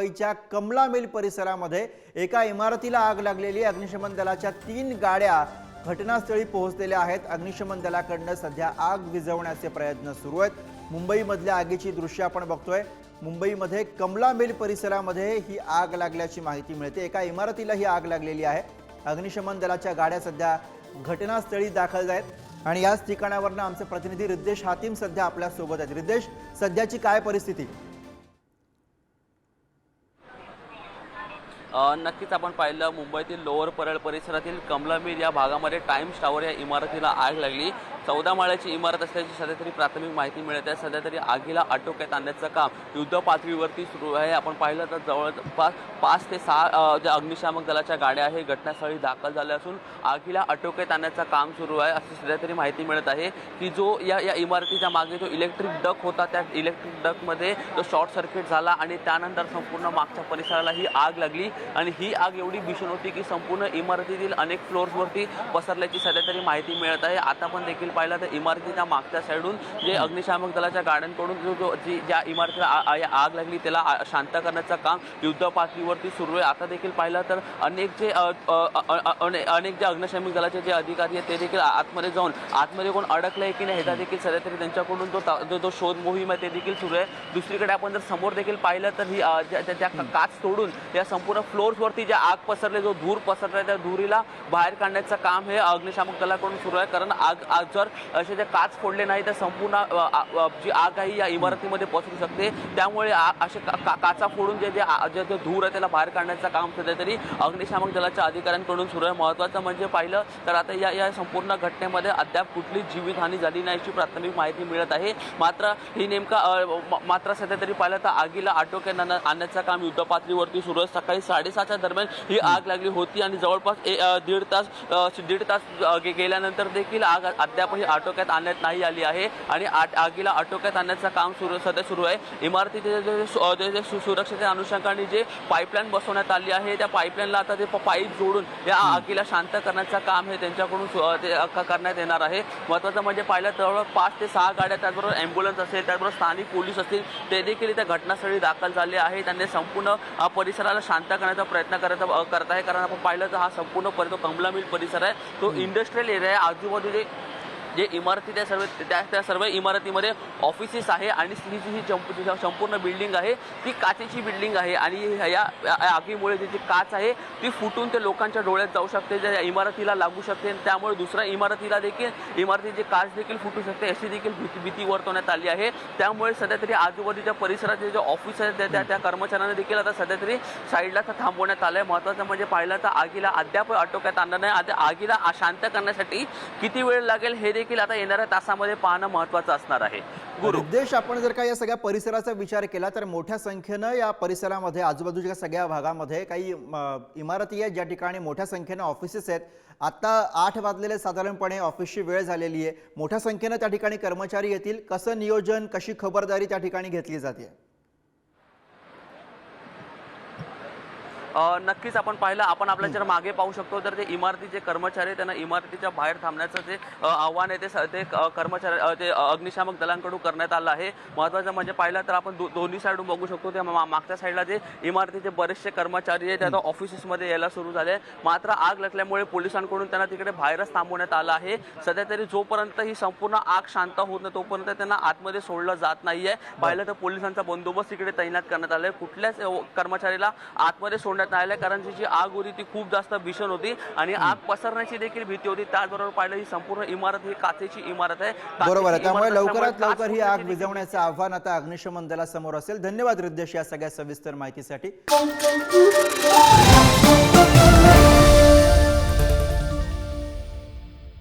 मुंबईच्या कमला मिल परिसरामध्ये एका इमारतीला आग लागलेली आहे। अग्निशमन दलाच्या 3 गाड्या घटनास्थळी पोहोचलेल्या आहेत। अग्निशमन दलाकडून सध्या आग विझवण्याचे प्रयत्न सुरू आहेत। मुंबईमधल्या आगीची दृश्य आपण बघतोय। मुंबईमध्ये कमला मिल परिसरामध्ये ही आग लागल्याची माहिती मिळते। एका इमारतीला ही आग लागलेली आहे। अग्निशमन दलाच्या गाड्या सध्या घटनास्थळी दाखल आहेत आणि याच ठिकाणावरून आमचे प्रतिनिधी रिद्देश हातीम सध्या आपल्या सोबत आहेत। रिद्देश, सध्याची काय परिस्थिती? नक्कीच आपण पाहिलं मुंबईतील लोअर परळ परिसरातील कमला मिल या भागामध्ये टाइम्स टावर या इमारतीला आग लागली। 14 माळ्याची इमारत असल्याची सध्या तरी प्राथमिक माहिती मिळते। सध्या तरी आगीला आटोक्यात आणण्याचं काम युद्ध पातळीवरती सुरू आहे। आपण पाहिलं तर जवळपास 5 ते 6 ज्या अग्निशामक दलाच्या गाड्या आहे घटनास्थळी दाखल झाल्या असून आगीला आटोक्यात आणण्याचं काम सुरू आहे अशी सध्या तरी माहिती मिळत आहे की जो या इमारतीच्या मागे जो इलेक्ट्रिक डक होता त्या इलेक्ट्रिक डकमध्ये तो शॉर्ट सर्किट झाला आणि त्यानंतर संपूर्ण मागच्या परिसराला ही आग लागली आणि ही आग एवढी भीषण होती की संपूर्ण इमारतीतील अनेक फ्लोर्सवरती पसरल्याची सध्या तरी माहिती मिळत आहे। आता पण देखील पाहिलं तर इमारतीच्या मागच्या साईडून जे अग्निशामक दलाच्या गाड्यांकडून ज्या इमारतीला आग लागली त्याला शांत करण्याचं काम युद्ध पातळीवरती सुरू आहे। आता देखील पाहिलं तर अनेक जे अग्निशामक दलाचे जे अधिकारी आहेत ते देखील आतमध्ये जाऊन आतमध्ये कोण अडकलं आहे की नाही ह्याचा देखील सध्या तरी त्यांच्याकडून जो शोध मोहीम आहे ते देखील सुरू आहे। दुसरीकडे आपण जर समोर देखील पाहिलं तर ही त्या काच तोडून या संपूर्ण फ्लोर्सवरती जे आग पसरले जो धूर पसरला त्या धुरीला बाहेर काढण्याचं काम हे अग्निशामक दलाकडून सुरू आहे। कारण आग जर असे जे काच फोडले नाही तर संपूर्ण जी आग आहे या इमारतीमध्ये पसरू शकते। त्यामुळे असे काचा फोडून जे धूर आहे त्याला बाहेर काढण्याचं काम सध्या तरी अग्निशामक दलाच्या अधिकाऱ्यांकडून सुरू आहे। महत्त्वाचं म्हणजे पाहिलं तर आता या संपूर्ण घटनेमध्ये अद्याप कुठलीच जीवितहानी झाली नाही अशी प्राथमिक माहिती मिळत आहे। मात्र सध्या तरी पाहिलं तर आगीला आटोक्यात आणण्याचं काम युद्ध पातळीवरती सुरू आहे। सकाळी 7:30च्या दरम्यान ही आग लागली होती आणि जवळपास दीड तास गेल्यानंतर देखील आग अद्यापही आटोक्यात आणण्यात नाही आली आहे आणि आगीला आटोक्यात आणण्याचं काम सध्या सुरू आहे। इमारतीचे सुरक्षेच्या अनुषंगाने जे पाईपलाईन बसवण्यात आली आहे त्या पाईपलाईनला आता ते पाईप जोडून या आगीला शांत करण्याचं काम हे त्यांच्याकडून करण्यात येणार आहे। महत्त्वाचं म्हणजे पाहिलं तर 5 ते 6 गाड्या त्याचबरोबर ॲम्ब्युलन्स असेल त्याचबरोबर स्थानिक पोलीस असतील ते देखील इथे घटनास्थळी दाखल झाले आहेत। त्यांनी संपूर्ण परिसराला शांत करण्याचा प्रयत्न करत आहे। कारण आपण पाहिलं तर हा संपूर्ण कमला मिल परिसर आहे तो इंडस्ट्रियल एरिया आहे। आजूबाजूचे जे इमारती त्या सर्व इमारतीमध्ये ऑफिसेस आहे आणि ही संपूर्ण बिल्डिंग आहे ती काचेची बिल्डिंग आहे आणि या आगीमुळे जी काच आहे ती फुटून ते लोकांच्या डोळ्यात जाऊ शकते, ज्या इमारतीला लागू शकते। त्यामुळे दुसऱ्या इमारतीची काच देखील फुटू शकते अशी देखील भीती वर्तवण्यात आली आहे। त्यामुळे सध्या तरी आजूबाजूच्या परिसराचे जे ऑफिस आहेत त्या कर्मचाऱ्यांना देखील आता सध्या तरी साईडला थांबवण्यात आलं आहे। महत्त्वाचं म्हणजे पाहिलं तर आगीला अद्याप आटोक्यात आणलं नाही। आता आगीला शांत करण्यासाठी किती वेळ लागेल हे देखील आता येणाऱ्या तासामध्ये पाहणं महत्त्वाचं असणार आहे। रिद्देश, आपण जर का या सगळ्या परिसराचा विचार केला तर मोठ्या संख्येनं या परिसरामध्ये आजूबाजूच्या सगळ्या भागामध्ये काही इमारती आहेत ज्या ठिकाणी मोठ्या संख्येनं ऑफिसेस आहेत। आता 8 वाजलेले साधारणपणे ऑफिसची वेळ झालेली आहे। मोठ्या संख्येनं त्या ठिकाणी कर्मचारी येतील, कसं नियोजन कशी खबरदारी त्या ठिकाणी घेतली जाते? नक्कीच आपण पाहिलं आपण आपल्या जर मागे पाहू शकतो तर ते इमारतीचे कर्मचारी त्यांना इमारतीच्या बाहेर थांबण्याचं जे आव्हान आहे ते कर्मचारी ते अग्निशामक दलांकडून करण्यात आलं आहे। महत्त्वाचं म्हणजे पाहिलं तर आपण दोन्ही साईडून बघू शकतो त्या मागच्या साईडला जे इमारतीचे बरेचसे कर्मचारी आहेत ते आता ऑफिसेसमध्ये यायला सुरू झाले। मात्र आग लागल्यामुळे पोलिसांकडून त्यांना तिकडे बाहेरच थांबवण्यात आलं आहे। सध्या तरी जोपर्यंत ही संपूर्ण आग शांत होत नाही तोपर्यंत त्यांना आतमध्ये सोडलं जात नाहीये। पाहिलं तर पोलिसांचा बंदोबस्त तिकडे तैनात करण्यात आलाय। कुठल्याच कर्मचारीला आतमध्ये सोडण्यात नाही कारण जी आग होती ती खूप जास्त भीषण होती आणि आग पसरण्याची देखील भीती होती। त्याचबरोबर पाहिलं ही संपूर्ण इमारत ही काचेची इमारत आहे। बरोबर आहे, त्यामुळे लवकरात लवकर ही आग विझवण्याचं आव्हान आता अग्निशमन दलासमोर असेल। धन्यवाद रिद्देश या सगळ्या सविस्तर माहितीसाठी।